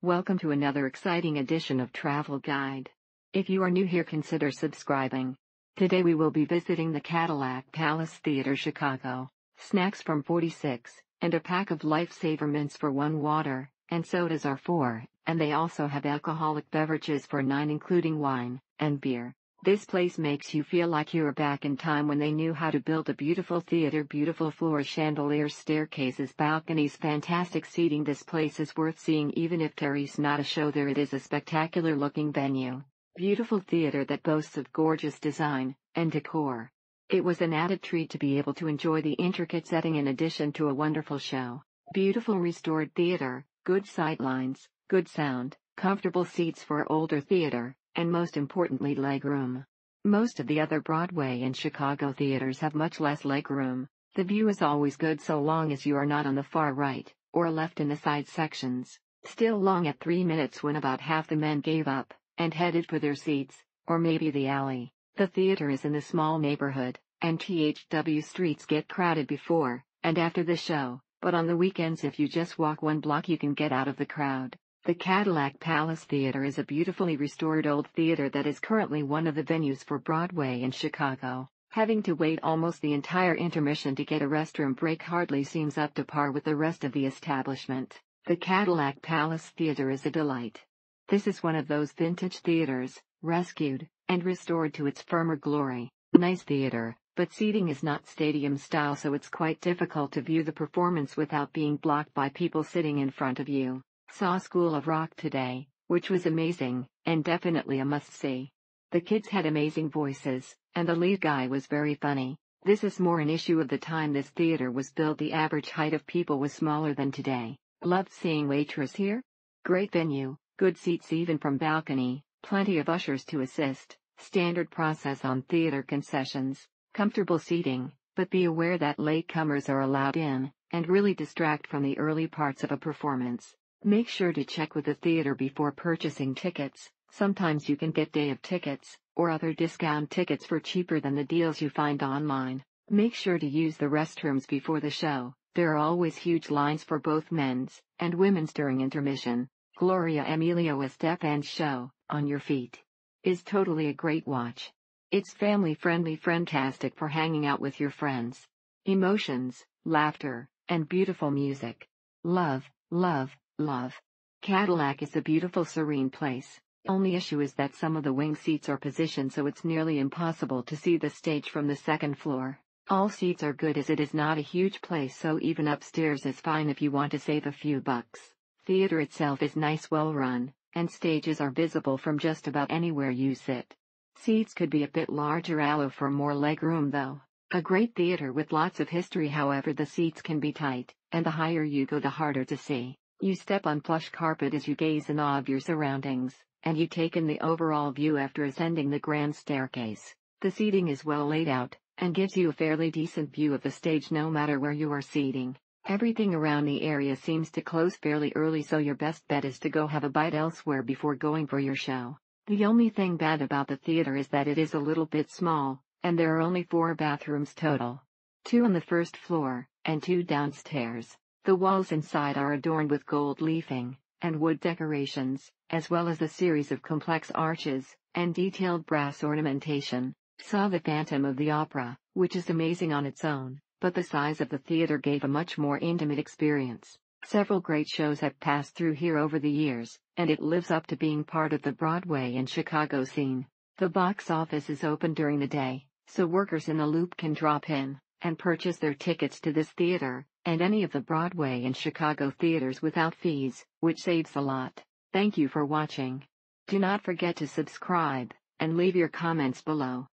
Welcome to another exciting edition of Travel Guide. If you are new here, consider subscribing. Today we will be visiting the Cadillac Palace Theatre, Chicago. Snacks from 46, and a pack of Lifesaver mints for $1, water and sodas are $4, and they also have alcoholic beverages for $9, including wine and beer. This place makes you feel like you are back in time when they knew how to build a beautiful theater. Beautiful floors, chandeliers, staircases, balconies, fantastic seating. This place is worth seeing even if there's not a show there. It is a spectacular looking venue. Beautiful theater that boasts of gorgeous design and decor. It was an added treat to be able to enjoy the intricate setting in addition to a wonderful show. Beautiful restored theater, good sightlines, good sound, comfortable seats for older theater, and most importantly legroom. Most of the other Broadway in Chicago theaters have much less legroom. The view is always good so long as you are not on the far right or left in the side sections. Still long at 3 minutes when about half the men gave up and headed for their seats, or maybe the alley. The theater is in a small neighborhood, and THW streets get crowded before and after the show, but on the weekends if you just walk 1 block you can get out of the crowd. The Cadillac Palace Theatre is a beautifully restored old theater that is currently one of the venues for Broadway in Chicago. Having to wait almost the entire intermission to get a restroom break hardly seems up to par with the rest of the establishment. The Cadillac Palace Theatre is a delight. This is one of those vintage theaters, rescued and restored to its former glory. Nice theater, but seating is not stadium style, so it's quite difficult to view the performance without being blocked by people sitting in front of you. Saw School of Rock today, which was amazing, and definitely a must-see. The kids had amazing voices, and the lead guy was very funny. This is more an issue of the time this theater was built. The average height of people was smaller than today. Loved seeing Waitress here. Great venue, good seats even from balcony, plenty of ushers to assist, standard process on theater concessions, comfortable seating, but be aware that latecomers are allowed in, and really distract from the early parts of a performance. Make sure to check with the theater before purchasing tickets. Sometimes you can get day of tickets, or other discount tickets for cheaper than the deals you find online. Make sure to use the restrooms before the show. There are always huge lines for both men's and women's during intermission. Gloria Emilio Estefan's show, On Your Feet, is totally a great watch. It's family-friendly, fantastic for hanging out with your friends. Emotions, laughter, and beautiful music. Love, love, love. Cadillac is a beautiful, serene place. Only issue is that some of the wing seats are positioned so it's nearly impossible to see the stage from the second floor. All seats are good as it is not a huge place, so even upstairs is fine if you want to save a few bucks. Theater itself is nice, well run, and stages are visible from just about anywhere you sit. Seats could be a bit larger, allow for more legroom though. A great theater with lots of history, however the seats can be tight, and the higher you go the harder to see. You step on plush carpet as you gaze in awe of your surroundings, and you take in the overall view after ascending the grand staircase. The seating is well laid out, and gives you a fairly decent view of the stage no matter where you are seating. Everything around the area seems to close fairly early, so your best bet is to go have a bite elsewhere before going for your show. The only thing bad about the theater is that it is a little bit small, and there are only 4 bathrooms total. 2 on the first floor, and 2 downstairs. The walls inside are adorned with gold leafing and wood decorations, as well as a series of complex arches and detailed brass ornamentation. Saw the Phantom of the Opera, which is amazing on its own, but the size of the theater gave a much more intimate experience. Several great shows have passed through here over the years, and it lives up to being part of the Broadway in Chicago scene. The box office is open during the day, so workers in the loop can drop in and purchase their tickets to this theater and any of the Broadway and Chicago theaters without fees, which saves a lot. Thank you for watching. Do not forget to subscribe and leave your comments below.